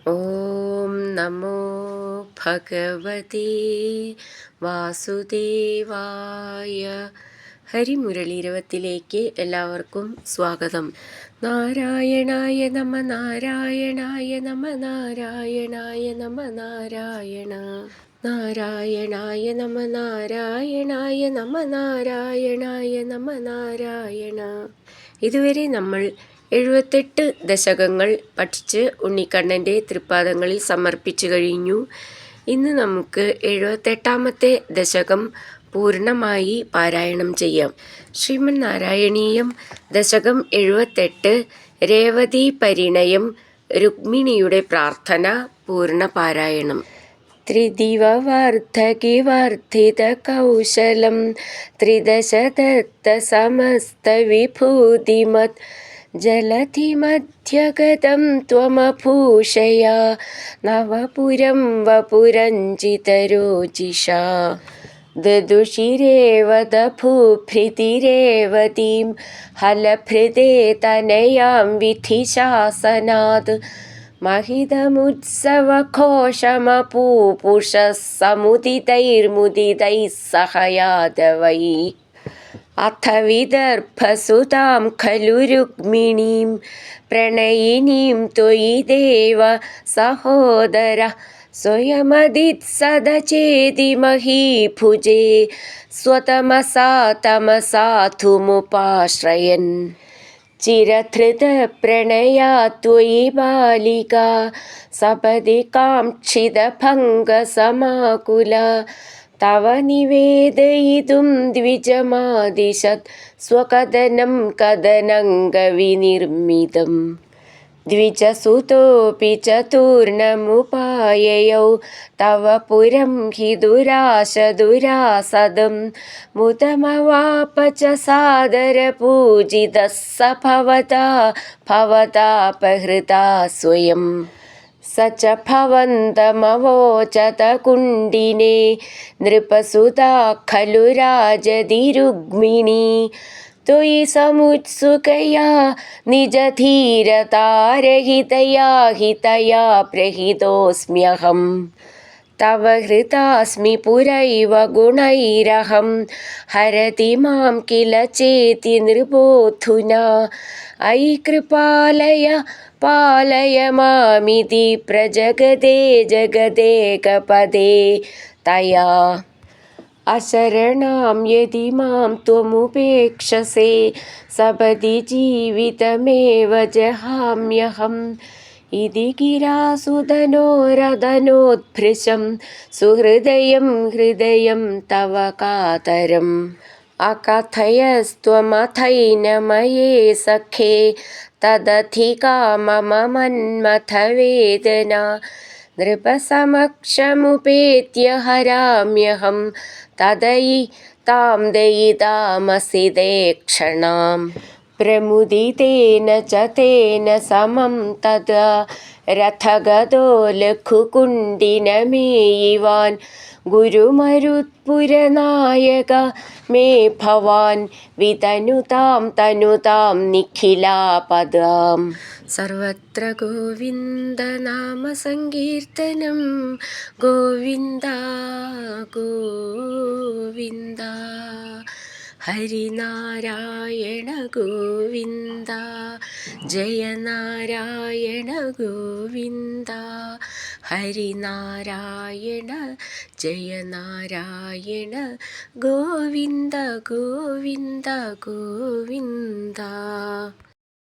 ഓം നമോ ഭഗവതേ വാസുദേവായ. ഹരിമുരളീരവത്തിലേക്ക് എല്ലാവർക്കും സ്വാഗതം. നാരായണായ നമ നാരായണായ നമ നാരായണായ നമ നാരായണ നാരായണായ നമ നാരായണായ നമ നാരായണായ നമ നാരായണ. ഇതുവരെ നമ്മൾ 78 ദശകങ്ങൾ പഠിച്ച് ഉണ്ണിക്കണ്ണൻ്റെ തൃപ്പാദങ്ങളിൽ സമർപ്പിച്ചു കഴിഞ്ഞു. ഇന്ന് നമുക്ക് 78ാമത്തെ ദശകം പൂർണ്ണമായി പാരായണം ചെയ്യാം. ശ്രീമദ് നാരായണീയം ദശകം 78 രേവതി പരിണയം രുക്മിണിയുടെ പ്രാർത്ഥന പൂർണ്ണ പാരായണം. ത്രിദിവവാർദ്ധകിവർദ്ധിതകൗശലം ത്രിദശദത്തസമസ്തവിഭൂതിമത് ജലധിമധ്യഗതം ത്വമഭൂഷയാ നവപുരം വപുരഞ്ജിതരോജിഷാ ദദുഷിരേവദഭൂഭൃതിരേവതീം ഹലഭൃതേ തനയാം വിധിശാസനാത് महितमुत्सवघोषमपूपुषः समुदितैर्मुदितैः सह यादवैः अथ विदर्भसुतां खलु रुक्मिणीं प्रणयिनीं त्वयि देव सहोदरः स्वयमदित्सदचेति महीभुजे स्वतमसा तमसाधुमुपाश्रयन् चिरधृतप्रणया त्वयि बालिका सपदि काङ्क्षितभङ्गसमाकुला तव निवेदयितुं द्विजमादिशत् स्वकदनं कदनङ्गविनिर्मितम् द्विजसुतोऽपि चतुर्णमुपाययौ तव पुरं हि दुरासदं मुदमवाप च सादरपूजितः स भवतापहृता स्वयं स च भवन्तमवोचत कुण्डिने नृपसुता खलु राजति रुक्मिणी त्वयि समुत्सुकया निजधीरतारहितया हितया प्रहितोऽस्म्यहम् तव हृतास्मि पुरैव गुणैरहं हरति मां किल चेति नृपोऽधुना अयि कृपालय पालय मामिति प्रजगदे जगदेकपदे तया अशरणां यदि मां त्वमुपेक्षसे सपदि जीवितमेव जहाम्यहम् इति गिरासुधनोरदनोद्भृशं सुहृदयं हृदयं तव कातरम् अकथयस्त्वमथैनमये सखे तदधिका मम मन्मथवेदना नृपसमक्षमुपेत्य हराम्यहं तदयि तां दयितामसि देक्षणाम् प्रमुदितेन च तेन समं तदा रथगतो लघुकुण्डिनमेयिवान् गुरुमरुत्पुरनायक मे भवान् वितनुतां तनुतां निखिलापदाम्. सर्वत्र गोविन्दनामसङ्कीर्तनं गोविन्द गोविन्द हरिनारायण गोविन्द जय नारायण गोविन्द हरिनारायण जय नारायण गोविन्द गोविन्द गोविन्द.